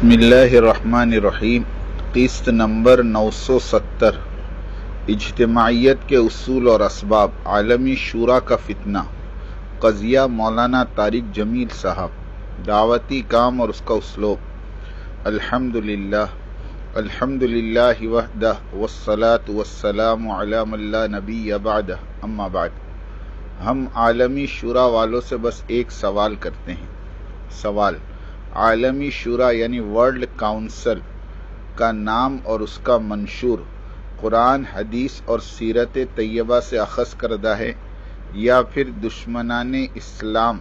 بسم اللہ الرحمن الرحیم۔ قسط نمبر 970، اجتماعیت کے اصول اور اسباب، عالمی شورا کا فتنہ، قضیہ مولانا طارق جمیل صاحب، دعوتی کام اور اس کا اسلوب۔ الحمدللہ وحدہ والصلاة والسلام علی من لا نبی بعدہ، اما بعد۔ ہم عالمی شورا والوں سے بس ایک سوال کرتے ہیں۔ سوال: عالمی شورا یعنی ورلڈ کاؤنسل کا نام اور اس کا منشور قرآن، حدیث اور سیرت طیبہ سے اخذ کردہ ہے یا پھر دشمنان اسلام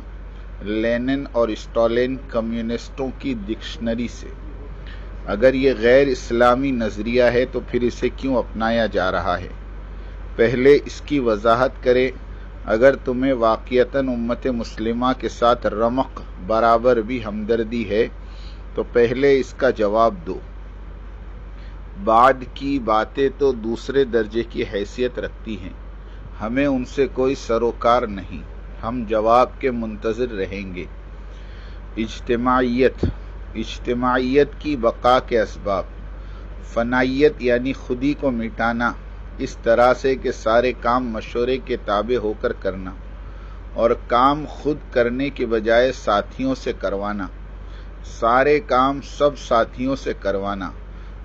لینن اور اسٹالین کمیونسٹوں کی ڈکشنری سے؟ اگر یہ غیر اسلامی نظریہ ہے تو پھر اسے کیوں اپنایا جا رہا ہے؟ پہلے اس کی وضاحت کریں۔ اگر تمہیں واقعتاً امت مسلمہ کے ساتھ رمق برابر بھی ہمدردی ہے تو پہلے اس کا جواب دو۔ بعد کی باتیں تو دوسرے درجے کی حیثیت رکھتی ہیں، ہمیں ان سے کوئی سروکار نہیں، ہم جواب کے منتظر رہیں گے۔ اجتماعیت کی بقا کے اسباب: فنائیت یعنی خودی کو مٹانا، اس طرح سے کہ سارے کام مشورے کے تابع ہو کر کرنا، اور کام خود کرنے کے بجائے ساتھیوں سے کروانا، سارے کام سب ساتھیوں سے کروانا،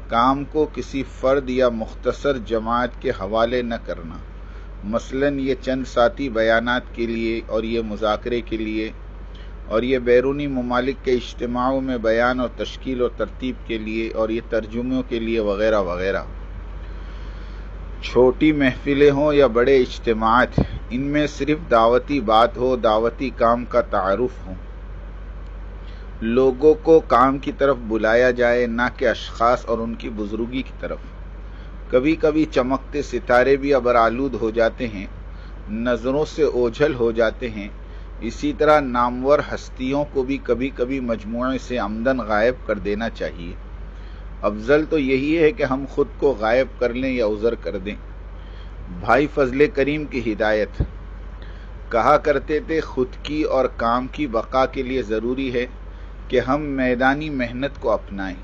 کام کو کسی فرد یا مختصر جماعت کے حوالے نہ کرنا، مثلاً یہ چند ساتھی بیانات کے لیے، اور یہ مذاکرے کے لیے، اور یہ بیرونی ممالک کے اجتماعوں میں بیان اور تشکیل اور ترتیب کے لیے، اور یہ ترجموں کے لیے وغیرہ وغیرہ۔ چھوٹی محفلیں ہوں یا بڑے اجتماعات، ان میں صرف دعوتی بات ہو، دعوتی کام کا تعارف ہو، لوگوں کو کام کی طرف بلایا جائے، نہ کہ اشخاص اور ان کی بزرگی کی طرف۔ کبھی کبھی چمکتے ستارے بھی ابرآلود ہو جاتے ہیں، نظروں سے اوجھل ہو جاتے ہیں، اسی طرح نامور ہستیوں کو بھی کبھی کبھی مجموعے سے عمدن غائب کر دینا چاہیے۔ افضل تو یہی ہے کہ ہم خود کو غائب کر لیں یا عذر کر دیں۔ بھائی فضل کریم کی ہدایت کہا کرتے تھے، خود کی اور کام کی بقا کے لیے ضروری ہے کہ ہم میدانی محنت کو اپنائیں،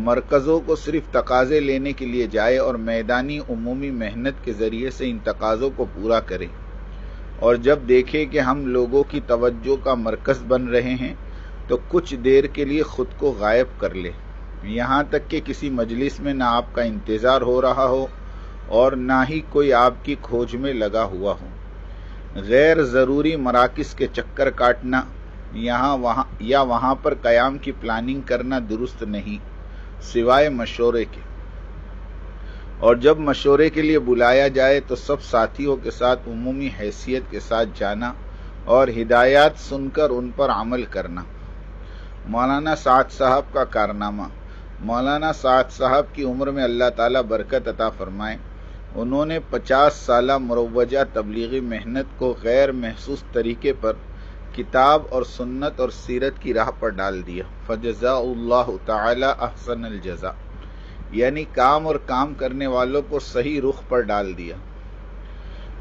مرکزوں کو صرف تقاضے لینے کے لیے جائے اور میدانی عمومی محنت کے ذریعے سے ان تقاضوں کو پورا کریں، اور جب دیکھیں کہ ہم لوگوں کی توجہ کا مرکز بن رہے ہیں تو کچھ دیر کے لیے خود کو غائب کر لیں، یہاں تک کہ کسی مجلس میں نہ آپ کا انتظار ہو رہا ہو اور نہ ہی کوئی آپ کی کھوج میں لگا ہوا ہو۔ غیر ضروری مراکز کے چکر کاٹنا یا وہاں پر قیام کی پلاننگ کرنا درست نہیں، سوائے مشورے کے۔ اور جب مشورے کے لیے بلایا جائے تو سب ساتھیوں کے ساتھ عمومی حیثیت کے ساتھ جانا اور ہدایات سن کر ان پر عمل کرنا۔ مولانا سعد صاحب کا کارنامہ: مولانا سعد صاحب کی عمر میں اللہ تعالیٰ برکت عطا فرمائے۔ انہوں نے 50 سالہ مروجہ تبلیغی محنت کو غیر محسوس طریقے پر کتاب اور سنت اور سیرت کی راہ پر ڈال دیا۔ فجزا اللہ تعالی احسن الجزا، یعنی کام اور کام کرنے والوں کو صحیح رخ پر ڈال دیا۔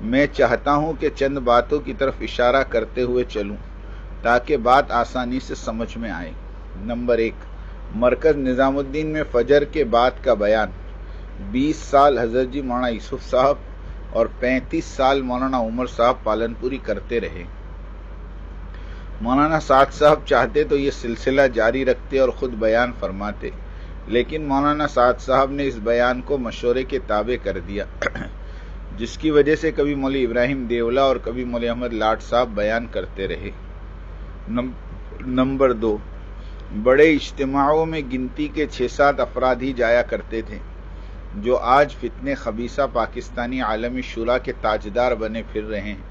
میں چاہتا ہوں کہ چند باتوں کی طرف اشارہ کرتے ہوئے چلوں تاکہ بات آسانی سے سمجھ میں آئے۔ نمبر 1، مرکز نظام الدین میں فجر کے بعد کا بیان 20 سال حضرت جی مولانا یوسف صاحب اور 35 سال مولانا عمر صاحب پالنپوری کرتے رہے۔ مولانا سعد صاحب چاہتے تو یہ سلسلہ جاری رکھتے اور خود بیان فرماتے، لیکن مولانا سعد صاحب نے اس بیان کو مشورے کے تابع کر دیا، جس کی وجہ سے کبھی مولوی ابراہیم دیولا اور کبھی مولوی احمد لاٹ صاحب بیان کرتے رہے۔ نمبر 2، بڑے اجتماعوں میں گنتی کے 6-7 افراد ہی جایا کرتے تھے، جو آج فتنہ خبیثہ پاکستانی عالمی شورا کے تاجدار بنے پھر رہے ہیں۔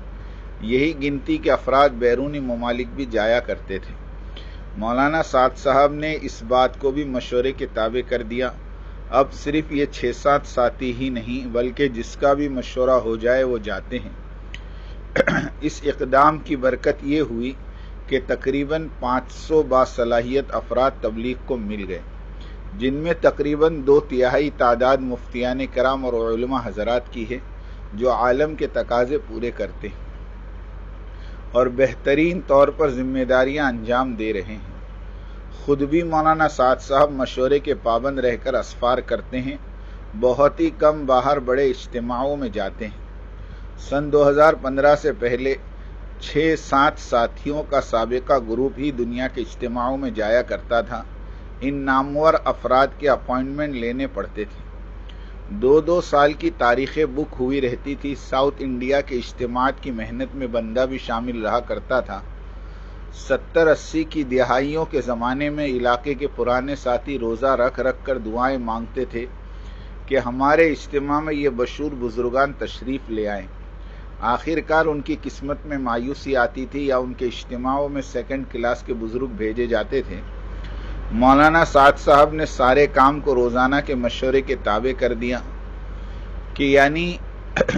یہی گنتی کے افراد بیرونی ممالک بھی جایا کرتے تھے۔ مولانا سعد صاحب نے اس بات کو بھی مشورے کے تابع کر دیا۔ اب صرف یہ 6-7 ساتھی ہی نہیں بلکہ جس کا بھی مشورہ ہو جائے وہ جاتے ہیں۔ اس اقدام کی برکت یہ ہوئی کہ تقریباً 500 باصلاحیت افراد تبلیغ کو مل گئے، جن میں تقریباً 2/3 تعداد مفتیان کرام اور علماء حضرات کی ہے، جو عالم کے تقاضے پورے کرتے ہیں اور بہترین طور پر ذمہ داریاں انجام دے رہے ہیں۔ خود بھی مولانا سعد صاحب مشورے کے پابند رہ کر اسفار کرتے ہیں، بہت ہی کم باہر بڑے اجتماعوں میں جاتے ہیں۔ سن 2015 سے پہلے 6-7 ساتھیوں کا سابقہ گروپ ہی دنیا کے اجتماعوں میں جایا کرتا تھا۔ ان نامور افراد کے اپائنٹمنٹ لینے پڑتے تھے۔ 2 سال کی تاریخیں بک ہوئی رہتی تھی۔ ساؤتھ انڈیا کے اجتماعات کی محنت میں بندہ بھی شامل رہا کرتا تھا۔ 70-80 کی دہائیوں کے زمانے میں علاقے کے پرانے ساتھی روزہ رکھ رکھ کر دعائیں مانگتے تھے کہ ہمارے اجتماع میں یہ بشور بزرگان تشریف لے آئیں۔ آخر کار ان کی قسمت میں مایوسی آتی تھی یا ان کے اجتماعوں میں سیکنڈ کلاس کے بزرگ بھیجے جاتے تھے۔ مولانا سعد صاحب نے سارے کام کو روزانہ کے مشورے کے تابع کر دیا کہ یعنی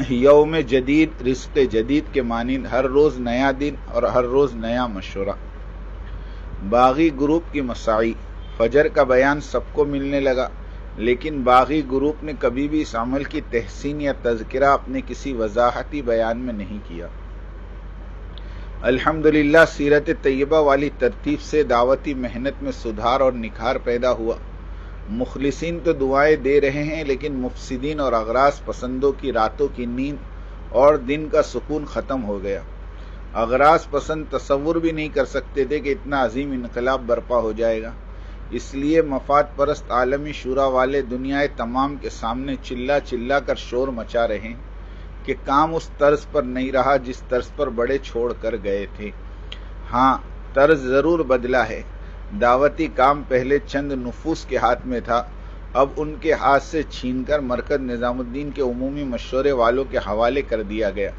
یوم جدید رزق جدید کے مانند ہر روز نیا دن اور ہر روز نیا مشورہ۔ باغی گروپ کی مساعی، فجر کا بیان سب کو ملنے لگا، لیکن باغی گروپ نے کبھی بھی اس عمل کی تحسین یا تذکرہ اپنے کسی وضاحتی بیان میں نہیں کیا۔ الحمدللہ سیرت طیبہ والی ترتیب سے دعوتی محنت میں سدھار اور نکھار پیدا ہوا۔ مخلصین تو دعائیں دے رہے ہیں، لیکن مفسدین اور اغراض پسندوں کی راتوں کی نیند اور دن کا سکون ختم ہو گیا۔ اغراض پسند تصور بھی نہیں کر سکتے تھے کہ اتنا عظیم انقلاب برپا ہو جائے گا۔ اس لیے مفاد پرست عالمی شورا والے دنیا تمام کے سامنے چلا چلا کر شور مچا رہے ہیں کہ کام اس طرز پر نہیں رہا جس طرز پر بڑے چھوڑ کر گئے تھے۔ ہاں، طرز ضرور بدلا ہے۔ دعوتی کام پہلے چند نفوس کے ہاتھ میں تھا، اب ان کے ہاتھ سے چھین کر مرکز نظام الدین کے عمومی مشورے والوں کے حوالے کر دیا گیا،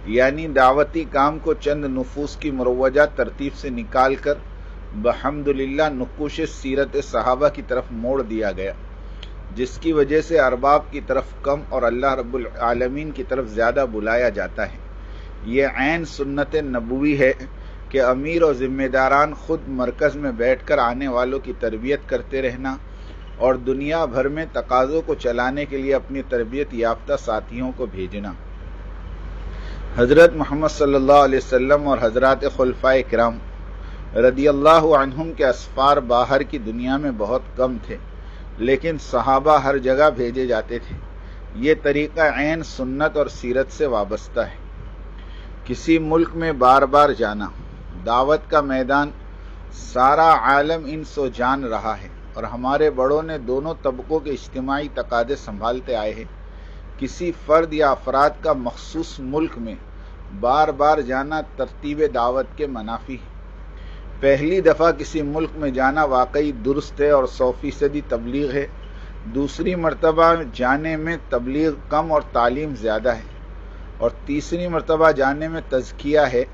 یعنی دعوتی کام کو چند نفوس کی مروجہ ترتیب سے نکال کر بحمدللہ نقوش سیرت صحابہ کی طرف موڑ دیا گیا، جس کی وجہ سے ارباب کی طرف کم اور اللہ رب العالمین کی طرف زیادہ بلایا جاتا ہے۔ یہ عین سنت نبوی ہے کہ امیر اور ذمہ داران خود مرکز میں بیٹھ کر آنے والوں کی تربیت کرتے رہنا اور دنیا بھر میں تقاضوں کو چلانے کے لیے اپنی تربیت یافتہ ساتھیوں کو بھیجنا۔ حضرت محمد صلی اللہ علیہ وسلم اور حضرات خلفائے کرام رضی اللہ عنہم کے اسفار باہر کی دنیا میں بہت کم تھے، لیکن صحابہ ہر جگہ بھیجے جاتے تھے۔ یہ طریقہ عین سنت اور سیرت سے وابستہ ہے۔ کسی ملک میں بار بار جانا، دعوت کا میدان سارا عالم انس و جان رہا ہے اور ہمارے بڑوں نے دونوں طبقوں کے اجتماعی تقاضے سنبھالتے آئے ہیں۔ کسی فرد یا افراد کا مخصوص ملک میں بار بار جانا ترتیب دعوت کے منافی ہے۔ پہلی دفعہ کسی ملک میں جانا واقعی درست ہے اور 100% تبلیغ ہے۔ دوسری مرتبہ جانے میں تبلیغ کم اور تعلیم زیادہ ہے، اور تیسری مرتبہ جانے میں تزکیہ ہے،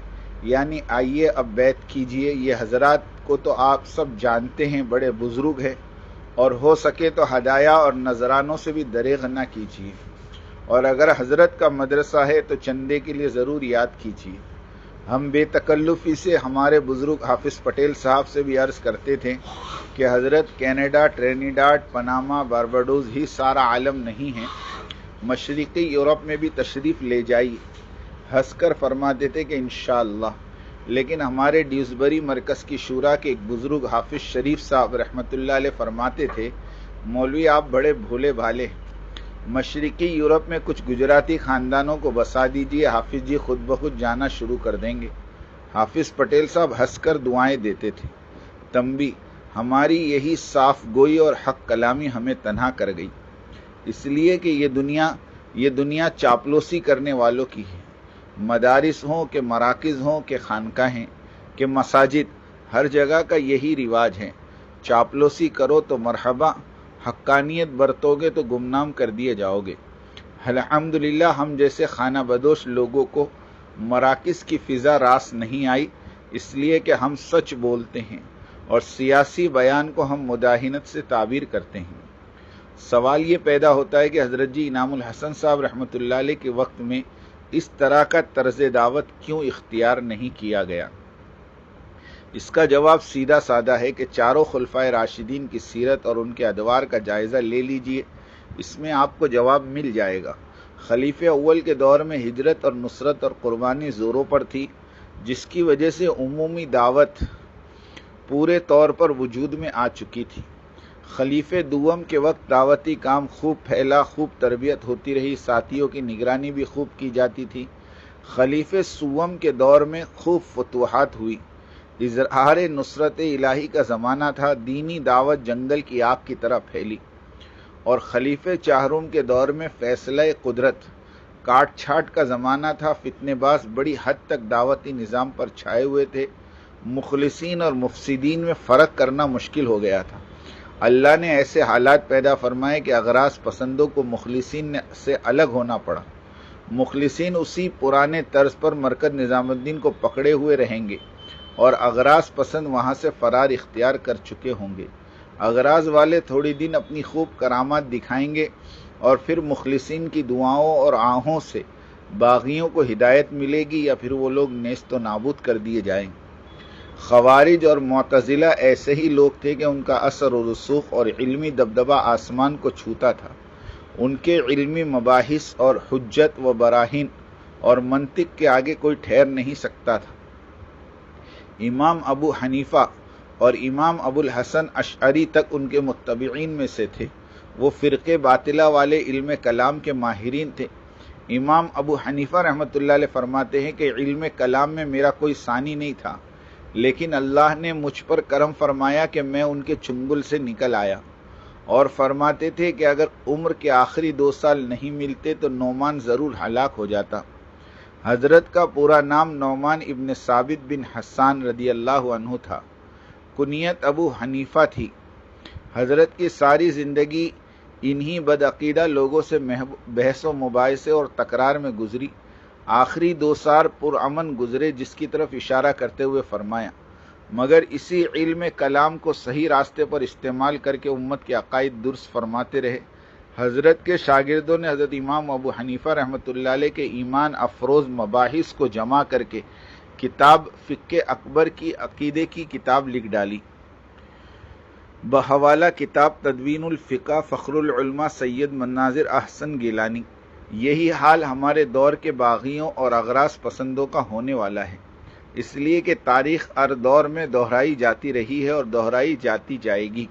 یعنی آئیے اب بیعت کیجئے، یہ حضرات کو تو آپ سب جانتے ہیں، بڑے بزرگ ہیں، اور ہو سکے تو ہدایہ اور نذرانوں سے بھی دریغ نہ کیجیے، اور اگر حضرت کا مدرسہ ہے تو چندے کے لیے ضرور یاد کیجیے۔ ہم بے تکلفی سے ہمارے بزرگ حافظ پٹیل صاحب سے بھی عرض کرتے تھے کہ حضرت کینیڈا، ٹرینیڈاڈ، پناما، بارباڈوز ہی سارا عالم نہیں ہے، مشرقی یورپ میں بھی تشریف لے جائیے۔ ہنس کر فرماتے تھے کہ انشاءاللہ۔ لیکن ہمارے ڈیوزبری مرکز کی شورا کے ایک بزرگ حافظ شریف صاحب رحمۃ اللہ علیہ فرماتے تھے، مولوی آپ بڑے بھولے بھالے، مشرقی یورپ میں کچھ گجراتی خاندانوں کو بسا دیجیے، حافظ جی خود بخود جانا شروع کر دیں گے۔ حافظ پٹیل صاحب ہنس کر دعائیں دیتے تھے۔ تنبیہ: ہماری یہی صاف گوئی اور حق کلامی ہمیں تنہا کر گئی، اس لیے کہ یہ دنیا چاپلوسی کرنے والوں کی ہے۔ مدارس ہوں کہ مراکز ہوں کہ خانقاہیں کہ مساجد، ہر جگہ کا یہی رواج ہے۔ چاپلوسی کرو تو مرحبا، حقانیت برتو گے تو گمنام کر دیے جاؤ گے۔ الحمدللہ ہم جیسے خانہ بدوش لوگوں کو مراکز کی فضا راس نہیں آئی، اس لیے کہ ہم سچ بولتے ہیں اور سیاسی بیان کو ہم مداہنت سے تعبیر کرتے ہیں۔ سوال یہ پیدا ہوتا ہے کہ حضرت جی انعام الحسن صاحب رحمۃ اللہ علیہ کے وقت میں اس طرح کا طرز دعوت کیوں اختیار نہیں کیا گیا؟ اس کا جواب سیدھا سادہ ہے کہ چاروں خلفائے راشدین کی سیرت اور ان کے ادوار کا جائزہ لے لیجئے، اس میں آپ کو جواب مل جائے گا۔ خلیفہ اول کے دور میں ہجرت اور نصرت اور قربانی زوروں پر تھی، جس کی وجہ سے عمومی دعوت پورے طور پر وجود میں آ چکی تھی۔ خلیفہ دوم کے وقت دعوتی کام خوب پھیلا، خوب تربیت ہوتی رہی، ساتھیوں کی نگرانی بھی خوب کی جاتی تھی۔ خلیفہ سوم کے دور میں خوب فتوحات ہوئی، اظہار نصرت الہی کا زمانہ تھا، دینی دعوت جنگل کی آگ کی طرح پھیلی۔ اور خلیفہ چہارم کے دور میں فیصلہ قدرت، کاٹ چھاٹ کا زمانہ تھا، فتنے باز بڑی حد تک دعوتی نظام پر چھائے ہوئے تھے، مخلصین اور مفسدین میں فرق کرنا مشکل ہو گیا تھا۔ اللہ نے ایسے حالات پیدا فرمائے کہ اغراض پسندوں کو مخلصین سے الگ ہونا پڑا۔ مخلصین اسی پرانے طرز پر مرکز نظام الدین کو پکڑے ہوئے رہیں گے اور اغراض پسند وہاں سے فرار اختیار کر چکے ہوں گے۔ اغراض والے تھوڑی دن اپنی خوب کرامات دکھائیں گے اور پھر مخلصین کی دعاؤں اور آہوں سے باغیوں کو ہدایت ملے گی یا پھر وہ لوگ نیست و نابود کر دیے جائیں گے۔ خوارج اور معتزلہ ایسے ہی لوگ تھے کہ ان کا اثر و رسوخ اور علمی دبدبہ آسمان کو چھوتا تھا۔ ان کے علمی مباحث اور حجت و براہین اور منطق کے آگے کوئی ٹھہر نہیں سکتا تھا۔ امام ابو حنیفہ اور امام ابو الحسن اشعری تک ان کے متبعین میں سے تھے۔ وہ فرقے باطلہ والے علم کلام کے ماہرین تھے۔ امام ابو حنیفہ رحمۃ اللہ علیہ فرماتے ہیں کہ علم کلام میں میرا کوئی ثانی نہیں تھا، لیکن اللہ نے مجھ پر کرم فرمایا کہ میں ان کے چنگل سے نکل آیا، اور فرماتے تھے کہ اگر عمر کے آخری 2 سال نہیں ملتے تو نعمان ضرور ہلاک ہو جاتا۔ حضرت کا پورا نام نعمان ابن ثابت بن حسان رضی اللہ عنہ تھا، کنیت ابو حنیفہ تھی۔ حضرت کی ساری زندگی انہی بدعقیدہ لوگوں سے بحث و مباحثے اور تکرار میں گزری۔ آخری 2 سال پرامن گزرے، جس کی طرف اشارہ کرتے ہوئے فرمایا، مگر اسی علم کلام کو صحیح راستے پر استعمال کر کے امت کے عقائد درست فرماتے رہے۔ حضرت کے شاگردوں نے حضرت امام ابو حنیفہ رحمۃ اللہ علیہ کے ایمان افروز مباحث کو جمع کر کے کتاب فقہ اکبر کی عقیدے کی کتاب لکھ ڈالی، بحوالہ کتاب تدوین الفقہ فخر العلماء سید مناظر احسن گیلانی۔ یہی حال ہمارے دور کے باغیوں اور اغراض پسندوں کا ہونے والا ہے، اس لیے کہ تاریخ ہر دور میں دہرائی جاتی رہی ہے اور دہرائی جاتی جائے گی۔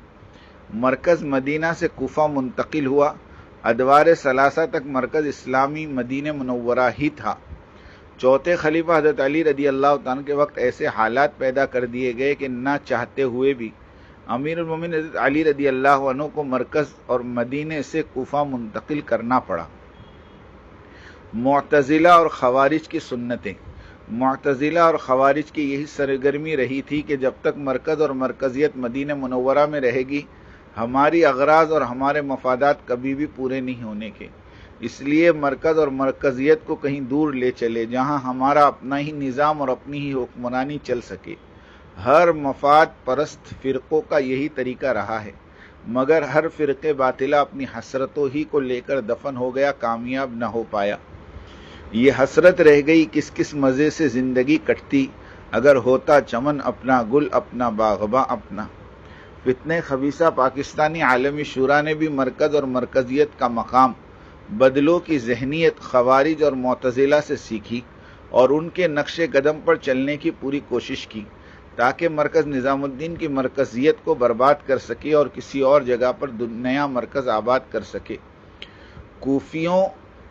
مرکز مدینہ سے کوفہ منتقل ہوا، ادوار ثلاثہ تک مرکز اسلامی مدینہ منورہ ہی تھا۔ چوتھے خلیفہ حضرت علی رضی اللہ عنہ کے وقت ایسے حالات پیدا کر دیے گئے کہ نہ چاہتے ہوئے بھی امیر المومنین حضرت علی رضی اللہ عنہ کو مرکز اور مدینے سے کوفہ منتقل کرنا پڑا۔ معتزلہ اور خوارج کی سنتیں۔ معتزلہ اور خوارج کی یہی سرگرمی رہی تھی کہ جب تک مرکز اور مرکزیت مدینہ منورہ میں رہے گی، ہماری اغراض اور ہمارے مفادات کبھی بھی پورے نہیں ہونے کے۔ اس لیے مرکز اور مرکزیت کو کہیں دور لے چلے جہاں ہمارا اپنا ہی نظام اور اپنی ہی حکمرانی چل سکے۔ ہر مفاد پرست فرقوں کا یہی طریقہ رہا ہے، مگر ہر فرقے باطلہ اپنی حسرتوں ہی کو لے کر دفن ہو گیا، کامیاب نہ ہو پایا۔ یہ حسرت رہ گئی، کس کس مزے سے زندگی کٹتی اگر ہوتا چمن اپنا، گل اپنا، باغباں اپنا۔ فتنہ خبیثہ پاکستانی عالمی شورا نے بھی مرکز اور مرکزیت کا مقام بدلوں کی ذہنیت خوارج اور معتزلہ سے سیکھی اور ان کے نقش قدم پر چلنے کی پوری کوشش کی تاکہ مرکز نظام الدین کی مرکزیت کو برباد کر سکے اور کسی اور جگہ پر نیا مرکز آباد کر سکے۔ کوفیوں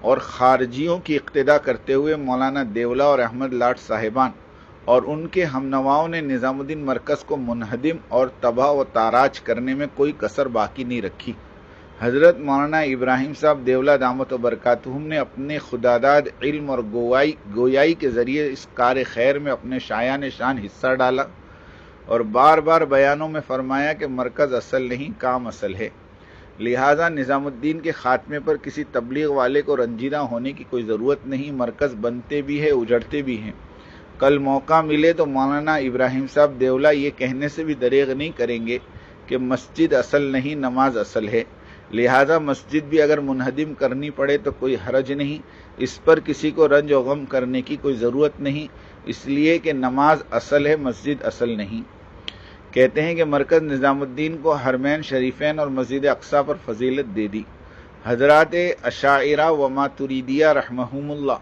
اور خارجیوں کی اقتدا کرتے ہوئے مولانا دیولہ اور احمد لاٹ صاحبان اور ان کے ہمنواؤں نے نظام الدین مرکز کو منہدم اور تباہ و تاراج کرنے میں کوئی کسر باقی نہیں رکھی۔ حضرت مولانا ابراہیم صاحب دیولہ دامت و برکاتہم نے اپنے خداداد علم اور گویائی کے ذریعے اس کار خیر میں اپنے شایان شان حصہ ڈالا اور بار بار بیانوں میں فرمایا کہ مرکز اصل نہیں، کام اصل ہے۔ لہذا نظام الدین کے خاتمے پر کسی تبلیغ والے کو رنجیدہ ہونے کی کوئی ضرورت نہیں، مرکز بنتے بھی ہے، اجڑتے بھی ہیں۔ کل موقع ملے تو مولانا ابراہیم صاحب دیولہ یہ کہنے سے بھی دریغ نہیں کریں گے کہ مسجد اصل نہیں، نماز اصل ہے۔ لہذا مسجد بھی اگر منہدم کرنی پڑے تو کوئی حرج نہیں، اس پر کسی کو رنج و غم کرنے کی کوئی ضرورت نہیں، اس لیے کہ نماز اصل ہے، مسجد اصل نہیں۔ کہتے ہیں کہ مرکز نظام الدین کو حرمین شریفین اور مسجد اقصی پر فضیلت دے دی۔ حضرات اشاعرہ و ماتریدیہ رحمہم اللہ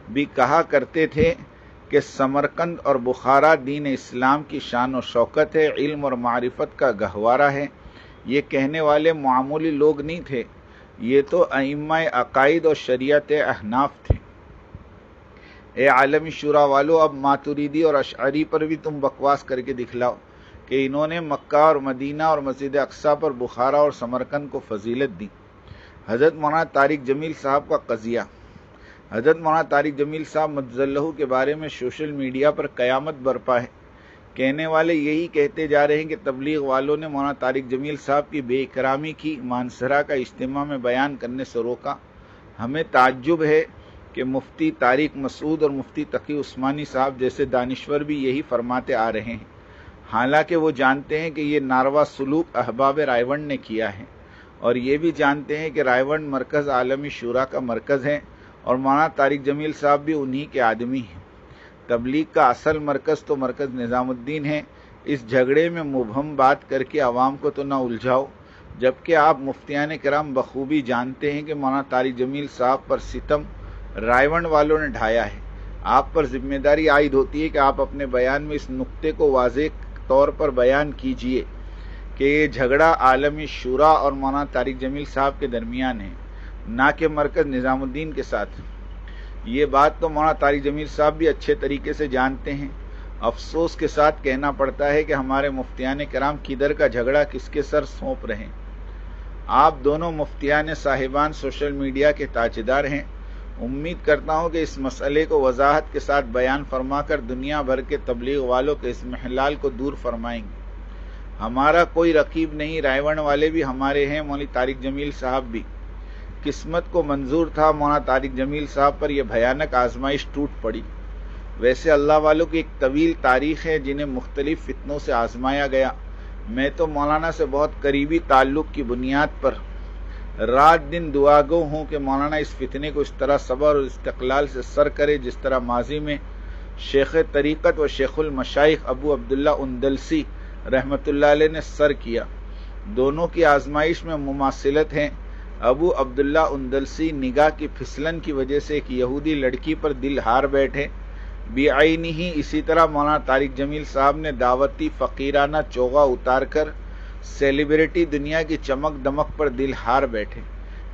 بھی کہا کرتے تھے کہ سمرقند اور بخارا دین اسلام کی شان و شوکت ہے، علم اور معرفت کا گہوارہ ہے۔ یہ کہنے والے معمولی لوگ نہیں تھے، یہ تو ائمہ عقائد اور شریعت احناف تھے۔ اے عالمی شورا والو، اب ماتریدی اور اشعری پر بھی تم بکواس کر کے دکھلاؤ کہ انہوں نے مکہ اور مدینہ اور مسجد اقصی پر بخارا اور سمرقند کو فضیلت دی۔ حضرت مولانا طارق جمیل صاحب کا قضیہ۔ حضرت مولانا طارق جمیل صاحب مجزلہ کے بارے میں سوشل میڈیا پر قیامت برپا ہے۔ کہنے والے یہی کہتے جا رہے ہیں کہ تبلیغ والوں نے مولانا طارق جمیل صاحب کی بے اکرامی کی، مانسرا کا اجتماع میں بیان کرنے سے روکا۔ ہمیں تعجب ہے کہ مفتی طارق مسعود اور مفتی تقی عثمانی صاحب جیسے دانشور بھی یہی فرماتے آ رہے ہیں، حالانکہ وہ جانتے ہیں کہ یہ ناروا سلوک احباب رائیونڈ نے کیا ہے، اور یہ بھی جانتے ہیں کہ رائیونڈ مرکز عالمی شورا کا مرکز ہے اور مولانا طارق جمیل صاحب بھی انہی کے آدمی ہیں۔ تبلیغ کا اصل مرکز تو مرکز نظام الدین ہے۔ اس جھگڑے میں مبہم بات کر کے عوام کو تو نہ الجھاؤ، جبکہ آپ مفتیان کرام بخوبی جانتے ہیں کہ مولانا طارق جمیل صاحب پر ستم رائیونڈ والوں نے ڈھایا ہے۔ آپ پر ذمہ داری عائد ہوتی ہے کہ آپ اپنے بیان میں اس نقطے کو واضح طور پر بیان کیجئے کہ یہ جھگڑا عالمی شورا اور مولانا طارق جمیل صاحب کے درمیان ہے، نہ کہ مرکز نظام الدین کے ساتھ۔ یہ بات تو مولانا طارق جمیل صاحب بھی اچھے طریقے سے جانتے ہیں۔ افسوس کے ساتھ کہنا پڑتا ہے کہ ہمارے مفتیان کرام کدھر کا جھگڑا کس کے سر سونپ رہے ہیں۔ آپ دونوں مفتیان صاحبان سوشل میڈیا کے تاجدار ہیں۔ امید کرتا ہوں کہ اس مسئلے کو وضاحت کے ساتھ بیان فرما کر دنیا بھر کے تبلیغ والوں کے اس محلال کو دور فرمائیں گے۔ ہمارا کوئی رقیب نہیں، رائیونڈ والے بھی ہمارے ہیں، مولوی طارق جمیل صاحب بھی۔ قسمت کو منظور تھا مولانا طارق جمیل صاحب پر یہ بھیانک آزمائش ٹوٹ پڑی۔ ویسے اللہ والوں کی ایک طویل تاریخ ہے جنہیں مختلف فتنوں سے آزمایا گیا۔ میں تو مولانا سے بہت قریبی تعلق کی بنیاد پر رات دن دعا گو ہوں کہ مولانا اس فتنے کو اس طرح صبر اور استقلال سے سر کرے جس طرح ماضی میں شیخ طریقت و شیخ المشائخ ابو عبداللہ اندلسی رحمۃ اللہ علیہ نے سر کیا۔ دونوں کی آزمائش میں مماثلت ہیں۔ ابو عبداللہ اندلسی نگاہ کی پھسلن کی وجہ سے ایک یہودی لڑکی پر دل ہار بیٹھے، بعینی ہی اسی طرح مولانا طارق جمیل صاحب نے دعوتی فقیرانہ چوغا اتار کر سیلیبریٹی دنیا کی چمک دمک پر دل ہار بیٹھے،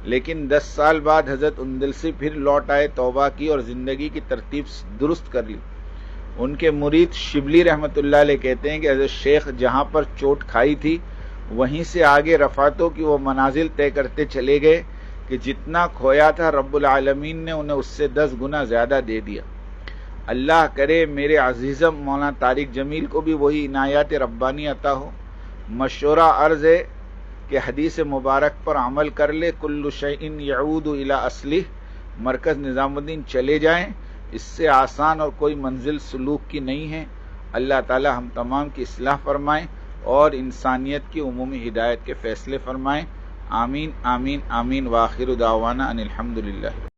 لیکن 10 سال بعد حضرت اندلسی پھر لوٹ آئے، توبہ کی اور زندگی کی ترتیب درست کر لی۔ ان کے مرید شبلی رحمۃ اللہ علیہ کہتے ہیں کہ حضرت شیخ جہاں پر چوٹ کھائی تھی وہیں سے آگے رفعتوں کی وہ منازل طے کرتے چلے گئے کہ جتنا کھویا تھا رب العالمین نے انہیں اس سے 10 گنا زیادہ دے دیا۔ اللہ کرے میرے عزیزم مولانا طارق جمیل کو بھی وہی عنایات ربانی عطا ہو۔ مشورہ عرض ہے کہ حدیث مبارک پر عمل کر لے، کل شیء یعود الی اصلہ، مرکز نظام الدین چلے جائیں، اس سے آسان اور کوئی منزل سلوک کی نہیں ہے۔ اللہ تعالی ہم تمام کی اصلاح فرمائیں اور انسانیت کی عمومی ہدایت کے فیصلے فرمائیں۔ آمین آمین آمین، وآخر دعوانا ان الحمدللہ۔